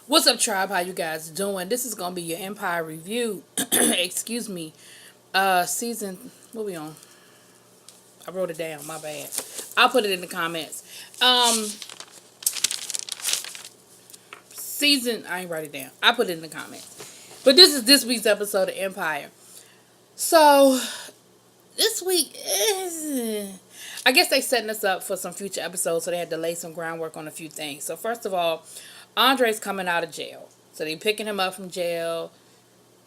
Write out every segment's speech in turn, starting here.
What's up, tribe? How you guys doing? This is gonna be your Empire review. Excuse me. Season. What we on? I wrote it down. My bad. I'll put it in the comments. Season. I ain't write it down. I put it in the comments. But this is this week's episode of Empire. So this week is. I guess they setting us up for some future episodes, so they had to lay some groundwork on a few things. So first of all, Andre's coming out of jail. So they picking him up from jail.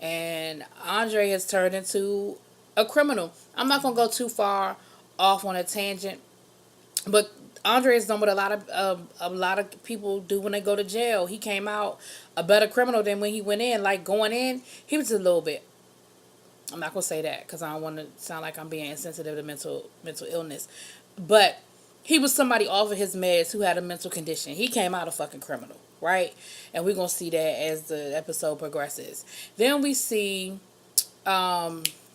And Andre has turned into a criminal. I'm not gonna go too far off on a tangent, but Andre has done what a lot of people do when they go to jail. He came out a better criminal than when he went in. Like going in, he was a little bit. I'm not gonna say that because I don't want to sound like I'm being insensitive to mental illness, but he was somebody off of his meds who had a mental condition. He came out a fucking criminal, right? And we're gonna see that as the episode progresses. Then we see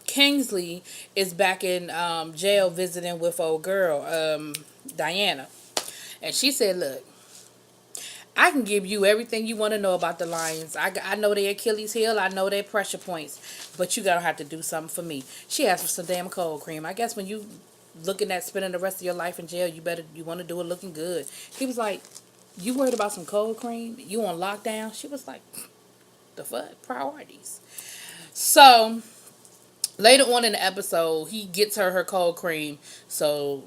Kingsley is back in jail visiting with old girl Diana, and she said, "Look, I can give you everything you want to know about the Lions. I know their Achilles heel. I know their pressure points. But you going to have to do something for me." She asked for some damn cold cream. I guess when you looking at spending the rest of your life in jail, you want to do it looking good. He was like, "You worried about some cold cream? You on lockdown?" She was like, "The fuck? Priorities." So later on in the episode, he gets her cold cream. So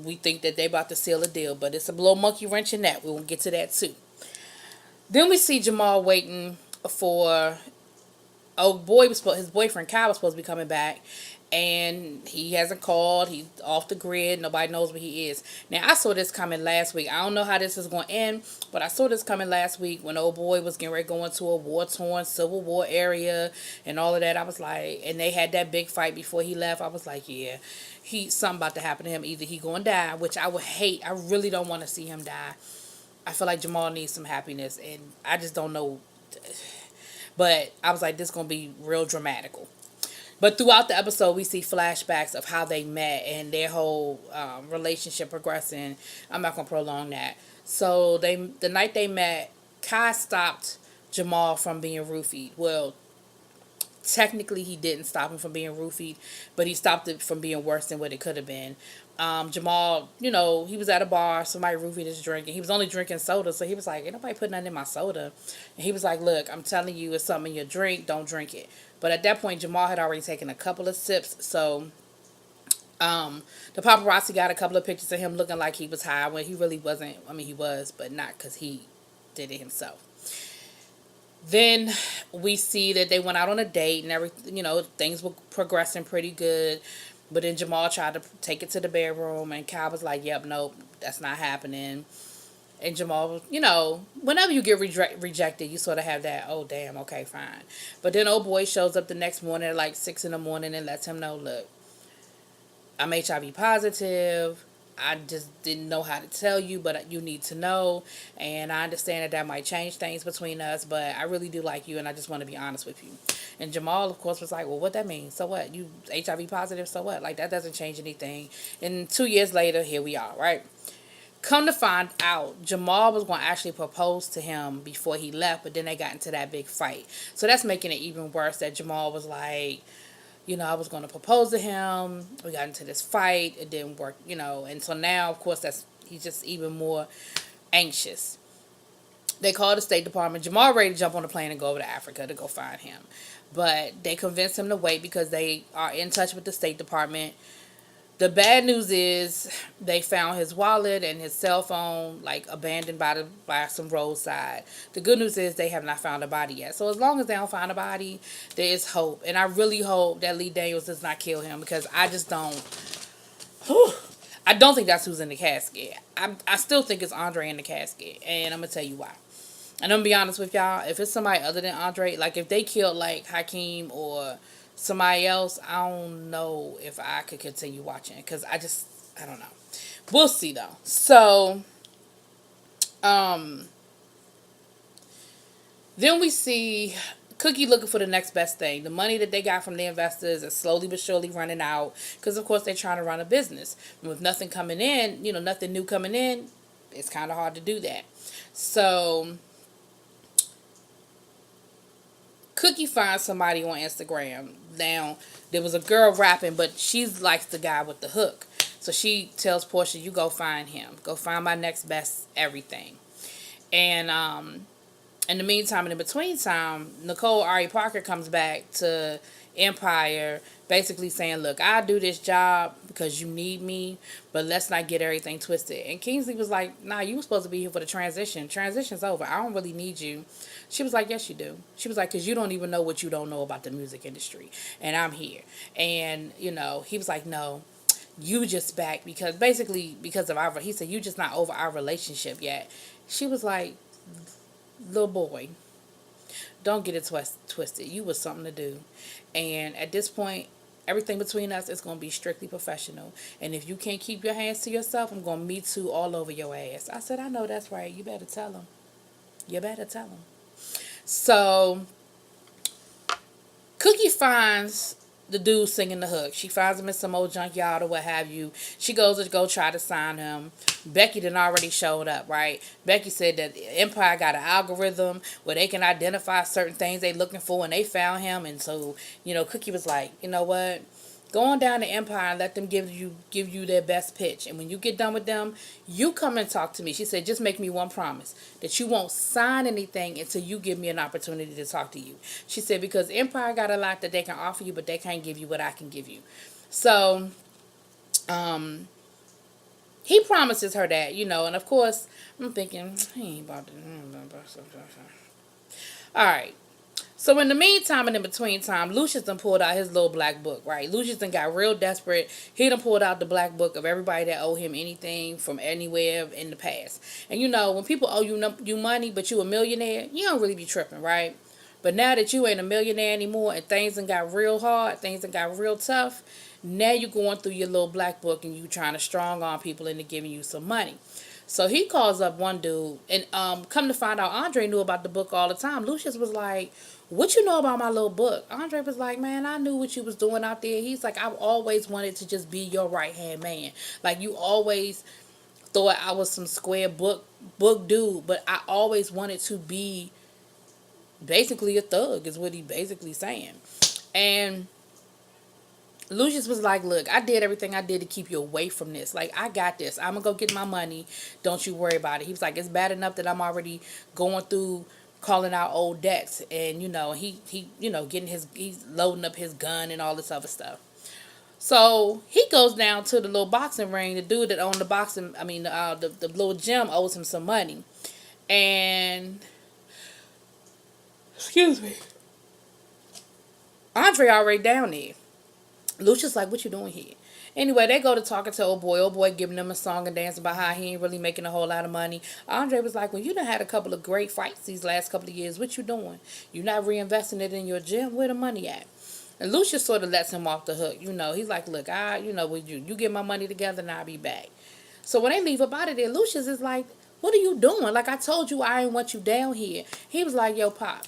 we think that they about to seal a deal, but it's a little monkey wrench in that. We won't get to that too. Then we see Jamal waiting for his boyfriend Kyle was supposed to be coming back, and he hasn't called. He's off the grid. Nobody knows where he is. Now I saw this coming last week. I don't know how this is going to end, but I saw this coming last week when old boy was getting ready to go into a war-torn Civil War area and all of that. I was like, and they had that big fight before he left. I was like, yeah, something about to happen to him. Either he going to die, which I would hate. I really don't want to see him die. I feel like Jamal needs some happiness, and I just don't know. But I was like, this is going to be real dramatical. But throughout the episode, we see flashbacks of how they met and their whole relationship progressing. I'm not going to prolong that. So the night they met, Kai stopped Jamal from being roofied. Well, technically he didn't stop him from being roofied, but he stopped it from being worse than what it could have been. Jamal, he was at a bar, somebody roofied his drink, and he was only drinking soda, so he was like, ain't nobody putting nothing in my soda. And he was like, look, I'm telling you, it's something in your drink, don't drink it. But at that point, Jamal had already taken a couple of sips, so the paparazzi got a couple of pictures of him looking like he was high when he really wasn't. I mean, he was, but not because he did it himself. Then we see that they went out on a date and everything, things were progressing pretty good. But then Jamal tried to take it to the bedroom, and Kyle was like, yep, nope, that's not happening. And Jamal, whenever you get rejected, you sort of have that, oh, damn, okay, fine. But then old boy shows up the next morning at like 6 in the morning and lets him know, look, I'm HIV positive. I just didn't know how to tell you, but you need to know. And I understand that might change things between us, but I really do like you, and I just want to be honest with you. And Jamal, of course, was like, well, what that mean? So what? You HIV positive, so what? Like, that doesn't change anything. And 2 years later, here we are, right? Come to find out, Jamal was going to actually propose to him before he left, but then they got into that big fight. So that's making it even worse that Jamal was like, I was going to propose to him. We got into this fight. It didn't work, And so now, of course, he's just even more anxious. They called the State Department. Jamal ready to jump on a plane and go over to Africa to go find him. But they convinced him to wait because they are in touch with the State Department. The bad news is they found his wallet and his cell phone like abandoned by some roadside. The good news is they have not found a body yet. So as long as they don't find a body, there is hope. And I really hope that Lee Daniels does not kill him because I just don't. I don't think that's who's in the casket. I still think it's Andre in the casket, and I'm gonna tell you why. And I'm gonna be honest with y'all. If it's somebody other than Andre, like if they killed like Hakeem or somebody else, I don't know if I could continue watching because I don't know. We'll see though. So, then we see Cookie looking for the next best thing. The money that they got from the investors is slowly but surely running out because, of course, they're trying to run a business. And with nothing coming in, nothing new coming in, it's kind of hard to do that. So Cookie finds somebody on Instagram. Now, there was a girl rapping, but she likes the guy with the hook. So she tells Portia, you go find him. Go find my next best everything. And in the meantime, and in between time, Nicole Ari Parker comes back to Empire, basically saying, look, I do this job because you need me, but let's not get everything twisted. And Kingsley was like, nah, you were supposed to be here for the transition. Transition's over. I don't really need you. She was like, yes, you do. She was like, because you don't even know what you don't know about the music industry. And I'm here. And, he was like, no, you just back because of our, he said, you just not over our relationship yet. She was like, little boy, don't get it twisted. You was something to do. And at this point, everything between us is going to be strictly professional. And if you can't keep your hands to yourself, I'm going to Me Too all over your ass. I said, I know that's right. You better tell him. You better tell him. So, Cookie finds the dude singing the hook. She finds him in some old junkyard or what have you. She goes to go try to sign him. Becky done already showed up, right? Becky said that Empire got an algorithm where they can identify certain things they looking for, and they found him. And so, Cookie was like, you know what? Go on down to Empire and let them give you their best pitch. And when you get done with them, you come and talk to me. She said, just make me one promise, that you won't sign anything until you give me an opportunity to talk to you. She said, because Empire got a lot that they can offer you, but they can't give you what I can give you. So, he promises her that, and of course, I'm thinking, he ain't about to. All right. So in the meantime and in between time, Lucius done pulled out his little black book, right? Lucius done got real desperate. He done pulled out the black book of everybody that owe him anything from anywhere in the past. And when people owe you money, but you a millionaire, you don't really be tripping, right? But now that you ain't a millionaire anymore and things done got real hard, things done got real tough, now you're going through your little black book and you trying to strong arm people into giving you some money. So he calls up one dude, and come to find out, Andre knew about the book all the time. Lucius was like, what you know about my little book? Andre was like, man, I knew what you was doing out there. He's like, I've always wanted to just be your right-hand man. Like, you always thought I was some square book dude, but I always wanted to be basically a thug, is what he basically saying. And Lucius was like, look, I did everything I did to keep you away from this. Like, I got this. I'm going to go get my money. Don't you worry about it. He was like, it's bad enough that I'm already going through calling out old debts. And, he he's loading up his gun and all this other stuff. So, he goes down to the little boxing ring. The dude that owned the little gym owes him some money. And, excuse me, Andre already down there. Lucius like, what you doing here? Anyway, they go to talking to old boy. Old boy giving them a song and dance about how he ain't really making a whole lot of money. Andre was like, well, you done had a couple of great fights these last couple of years. What you doing? You not reinvesting it in your gym? Where the money at? And Lucius sort of lets him off the hook. He's like, look, you get my money together and I'll be back. So when they leave up out of there, Lucius is like, what are you doing? Like, I told you I ain't want you down here. He was like, yo, Pop,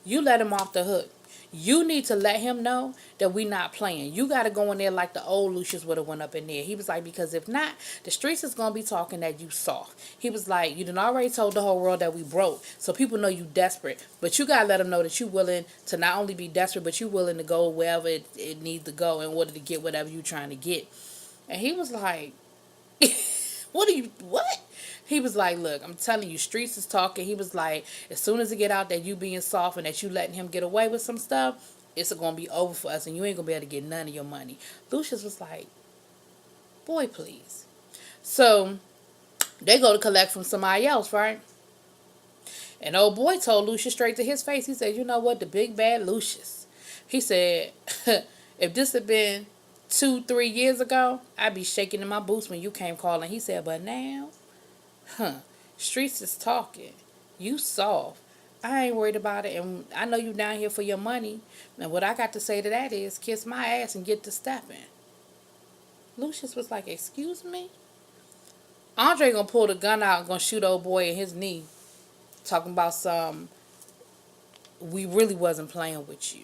you let him off the hook. You need to let him know that we not playing. You got to go in there like the old Lucius would have went up in there. He was like, because if not, the streets is going to be talking that you soft. He was like, you done already told the whole world that we broke, so people know you desperate. But you got to let them know that you willing to not only be desperate, but you willing to go wherever it needs to go in order to get whatever you trying to get. And he was like, what? He was like, look, I'm telling you, streets is talking. He was like, as soon as it get out that you being soft and that you letting him get away with some stuff, it's going to be over for us and you ain't going to be able to get none of your money. Lucius was like, boy, please. So they go to collect from somebody else, right? And old boy told Lucius straight to his face. He said, you know what? The big bad Lucius. He said, if this had been 2-3 years ago, I'd be shaking in my boots when you came calling. He said, but now, streets is talking. You soft. I ain't worried about it, and I know you down here for your money. And what I got to say to that is, kiss my ass and get to stepping. Lucius was like, excuse me? Andre gonna pull the gun out and gonna shoot old boy in his knee. Talking about we really wasn't playing with you.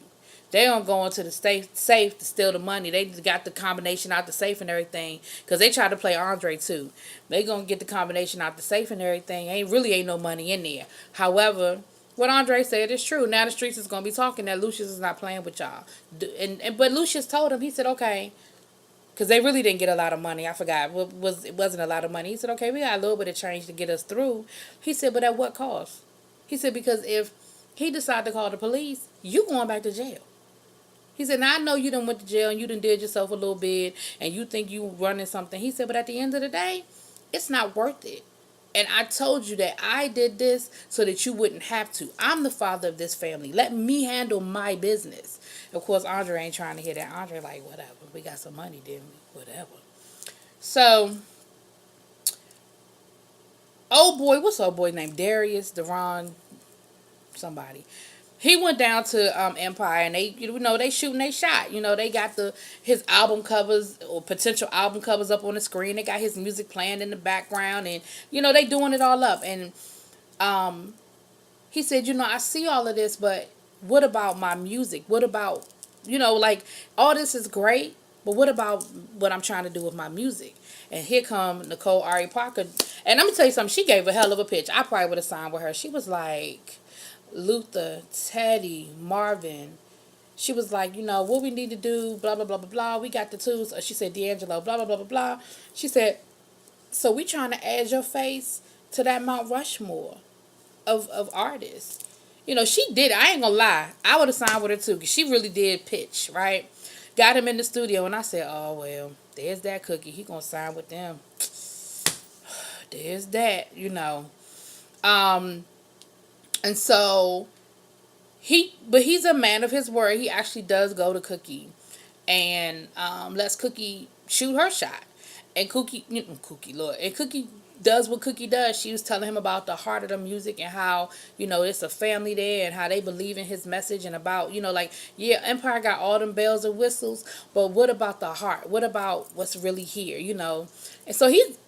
They don't go into the safe to steal the money. They got the combination out the safe and everything. Because they tried to play Andre too. They going to get the combination out the safe and everything. Ain't no money in there. However, What Andre said is true. Now the streets is gonna be talking that Lucius is not playing with y'all, and but Lucius told him, he said, okay, because they really didn't get a lot of money. I forgot it wasn't a lot of money. He said, okay, we got a little bit of change to get us through. He said, but at what cost? He said, because if he decided to call the police, you going back to jail. He said, now I know you done went to jail and you done did yourself a little bit and you think you running something. He said, but at the end of the day, it's not worth it. And I told you that I did this so that you wouldn't have to. I'm the father of this family. Let me handle my business. Of course, Andre ain't trying to hear that. Andre like, whatever. We got some money, didn't we? Whatever. So, old boy, what's old boy named? Darius, Deron, somebody. He went down to Empire and they shooting they shot. They got his album covers or potential album covers up on the screen. They got his music playing in the background and they doing it all up. And he said, I see all of this, but what about my music? What about like all this is great, but what about what I'm trying to do with my music? And here come Nicole Ari Parker. And I'm gonna tell you something, she gave a hell of a pitch. I probably would have signed with her. She was like, Luther, Teddy, Marvin. She was like, what we need to do, blah, blah, blah, blah, blah. We got the tools. She said, D'Angelo, blah, blah, blah, blah, blah. She said, so we trying to add your face to that Mount Rushmore of artists. She did. I ain't gonna lie. I would have signed with her too, because she really did pitch, right? Got him in the studio, and I said, oh, well, there's that cookie. He gonna sign with them. There's that, And so but he's a man of his word. He actually does go to Cookie and lets Cookie shoot her shot. And Cookie, Lord, and Cookie does what Cookie does. She was telling him about the heart of the music and how, it's a family there and how they believe in his message and about, Empire got all them bells and whistles, but what about the heart? What about what's really here, And so he's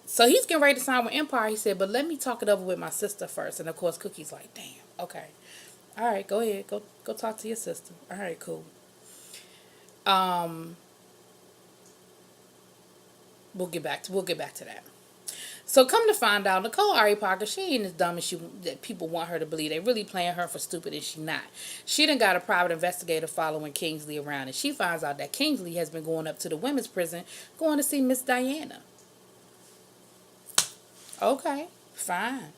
getting ready to sign with Empire. He said, but let me talk it over with my sister first. And of course, Cookie's like, damn, okay. All right, go ahead. Go talk to your sister. All right, cool. We'll get back to that. So come to find out, Nicole Ari Parker, she ain't as dumb as that people want her to believe. They really playing her for stupid, and she not. She done got a private investigator following Kingsley around, and she finds out that Kingsley has been going up to the women's prison, going to see Miss Diana. Okay, fine.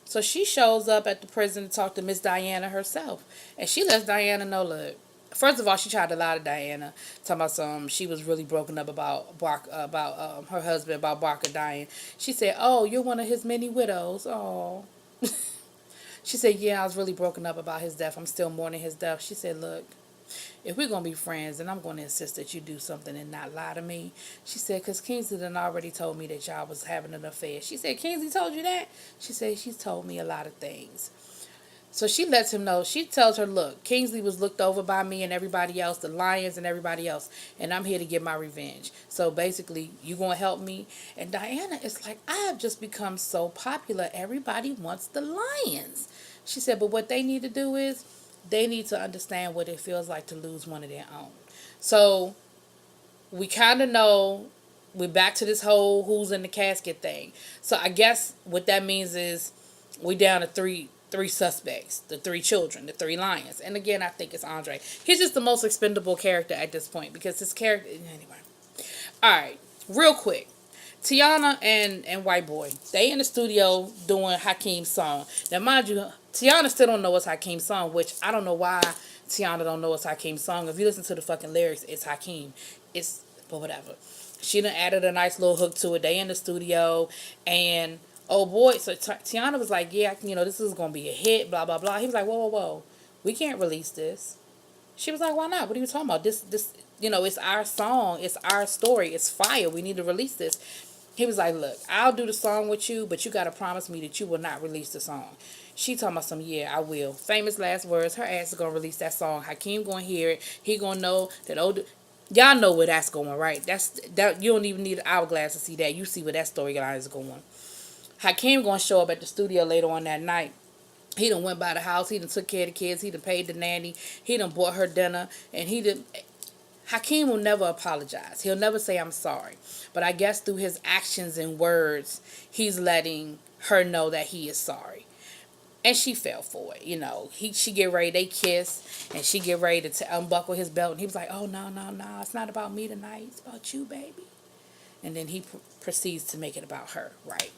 So she shows up at the prison to talk to Miss Diana herself, and she lets Diana know, look. First of all, she tried to lie to Diana, talking about she was really broken up about her husband, about Barker dying. She said, "Oh, you're one of his many widows." Oh, she said, "Yeah, I was really broken up about his death. I'm still mourning his death." She said, "Look, if we're gonna be friends, then I'm gonna insist that you do something and not lie to me." She said, "Cause Kingsley done already told me that y'all was having an affair." She said, "Kingsley told you that?" She said, "She's told me a lot of things." So she lets him know. She tells her, look, Kingsley was looked over by me and everybody else, the Lions and everybody else, and I'm here to get my revenge. So basically, you going to help me? And Diana is like, I have just become so popular. Everybody wants the Lions. She said, but what they need to do is they need to understand what it feels like to lose one of their own. So we kind of know we're back to this whole who's in the casket thing. So I guess what that means is we down to three suspects, the three children, the three lions. And again, I think it's Andre. He's just the most expendable character at this point because his character... Anyway. Alright, real quick. Tiana and White Boy, they in the studio doing Hakeem's song. Now, mind you, Tiana still don't know it's Hakeem's song, which I don't know why Tiana don't know it's Hakeem's song. If you listen to the fucking lyrics, it's Hakeem. But whatever. She done added a nice little hook to it. They in the studio, and... oh boy, so Tiana was like, yeah, this is going to be a hit, blah, blah, blah. He was like, whoa. We can't release this. She was like, why not? What are you talking about? This, it's our song. It's our story. It's fire. We need to release this. He was like, look, I'll do the song with you, but you got to promise me that you will not release the song. She talking about some, yeah, I will. Famous last words. Her ass is going to release that song. Hakeem going to hear it. He going to know that y'all know where that's going, right? That you don't even need an hourglass to see that. You see where that storyline is going. Hakeem gonna show up at the studio later on that night. He done went by the house. He done took care of the kids. He done paid the nanny. He done bought her dinner. And Hakeem will never apologize. He'll never say, I'm sorry. But I guess through his actions and words, he's letting her know that he is sorry. And she fell for it, she get ready, they kiss, and she get ready to unbuckle his belt, and he was like, oh, no, no, no, it's not about me tonight, it's about you, baby. And then he proceeds to make it about her, right?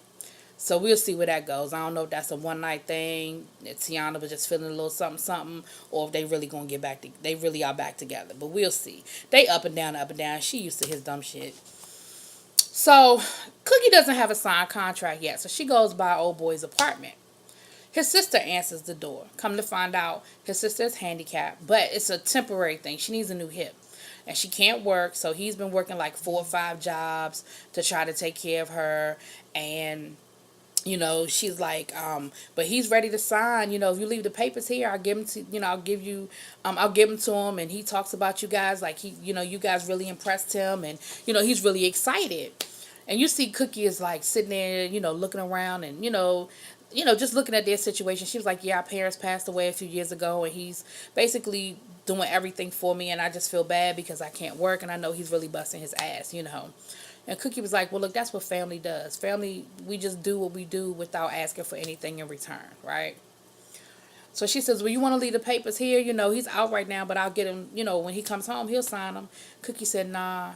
So we'll see where that goes. I don't know if that's a one night thing, that Tiana was just feeling a little something, something, or if they really gonna get back. They really are back together. But we'll see. They up and down, up and down. She used to his dumb shit. So Cookie doesn't have a signed contract yet, so she goes by old boy's apartment. His sister answers the door. Come to find out, his sister is handicapped, but it's a temporary thing. She needs a new hip. And she can't work, so he's been working like 4 or 5 jobs to try to take care of her. And she's like, but he's ready to sign. If you leave the papers here, I'll give him to, I'll give him to him. And he talks about you guys like you guys really impressed him, and he's really excited. And you see Cookie is like sitting there, looking around, and just looking at their situation. She was like, yeah, our parents passed away a few years ago, and he's basically doing everything for me, and I just feel bad because I can't work, and I know he's really busting his ass. And Cookie was like, well, look, that's what family does. Family, we just do what we do without asking for anything in return, right? So she says, well, you want to leave the papers here? He's out right now, but I'll get him, when he comes home, he'll sign them. Cookie said, nah,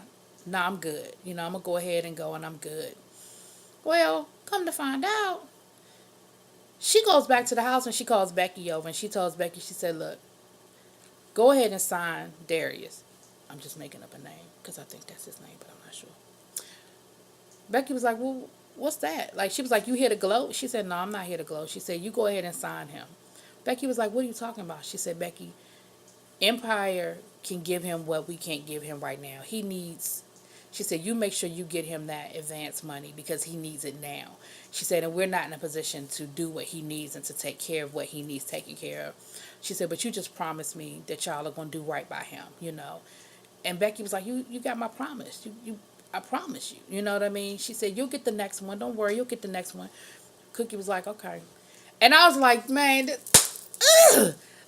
I'm good. I'm going to go ahead and go, and I'm good. Well, come to find out, she goes back to the house, and she calls Becky over, and she tells Becky, she said, look, go ahead and sign Darius. I'm just making up a name because I think that's his name, but I'm not sure. Becky was like, well, what's that? Like, she was like, you here to gloat? She said, no, I'm not here to gloat. She said, you go ahead and sign him. Becky was like, what are you talking about? She said, Becky, Empire can give him what we can't give him right now. She said, you make sure you get him that advance money because he needs it now. She said, and we're not in a position to do what he needs and to take care of what he needs taken care of. She said, but you just promised me that y'all are going to do right by him, And Becky was like, you got my promise. I promise you. You know what I mean? She said, you'll get the next one. Don't worry, you'll get the next one. Cookie was like, okay. And I was like, man,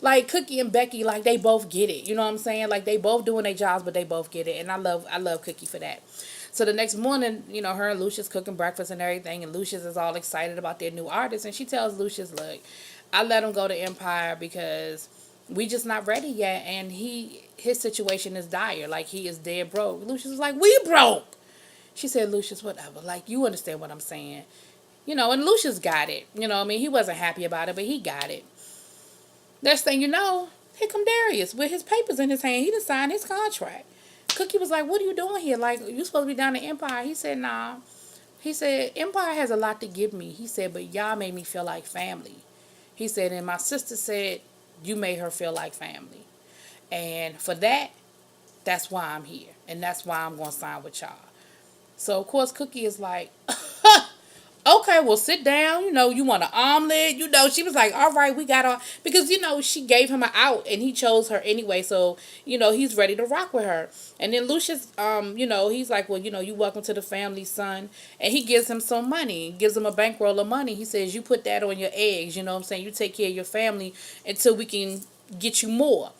like Cookie and Becky, like they both get it. You know what I'm saying? Like they both doing their jobs, but they both get it. And I love Cookie for that. So the next morning, her and Lucius cooking breakfast and everything. And Lucius is all excited about their new artist. And she tells Lucius, look, I let him go to Empire because we just not ready yet. And his situation is dire. Like he is dead broke. Lucius was like, we broke. She said, Lucius, whatever. Like, you understand what I'm saying. And Lucius got it. He wasn't happy about it, but he got it. Next thing you know, here come Darius with his papers in his hand. He done signed his contract. Cookie was like, what are you doing here? Like, you supposed to be down in Empire. He said, nah. He said, Empire has a lot to give me. He said, but y'all made me feel like family. He said, and my sister said, you made her feel like family. And for that, that's why I'm here. And that's why I'm going to sign with y'all. So, of course, Cookie is like, okay, well, sit down. You want an omelet. She was like, all right, we got her. Because, she gave him an out and he chose her anyway. So, he's ready to rock with her. And then Lucius, he's like, well, you welcome to the family, son. And he gives him some money. Gives him a bankroll of money. He says, you put that on your eggs. You know what I'm saying? You take care of your family until we can get you more.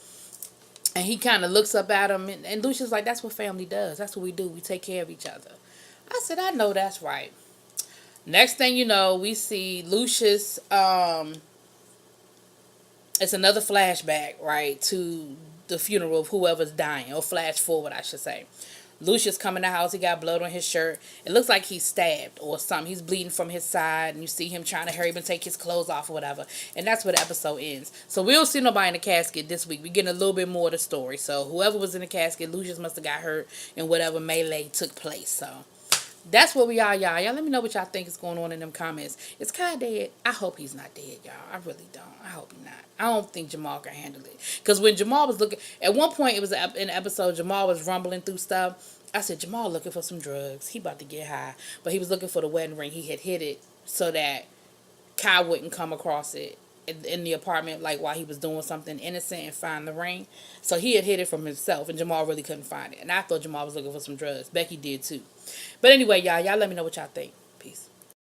And he kind of looks up at him. And Lucius like, that's what family does. That's what we do. We take care of each other. I said, I know that's right. Next thing you know, we see Lucius, it's another flashback, right, to the funeral of whoever's dying, or flash forward, I should say. Lucius come in the house, he got blood on his shirt. It looks like he's stabbed or something. He's bleeding from his side, and you see him trying to hurry up and take his clothes off or whatever. And that's where the episode ends. So we don't see nobody in the casket this week. We're getting a little bit more of the story. So whoever was in the casket, Lucius must have got hurt in whatever melee took place. So that's where we are, y'all. Y'all let me know what y'all think is going on in them comments. Is Kai dead? I hope he's not dead, y'all. I really don't. I hope he's not. I don't think Jamal can handle it. Because when Jamal was looking, at one point it was in the episode, Jamal was rumbling through stuff. I said, Jamal looking for some drugs. He about to get high. But he was looking for the wedding ring. He had hid it so that Kai wouldn't come across it in the apartment, like while he was doing something innocent and find the ring. So he had hid it from himself, and Jamal really couldn't find it. And I thought Jamal was looking for some drugs. Becky did too. But anyway, y'all let me know what y'all think.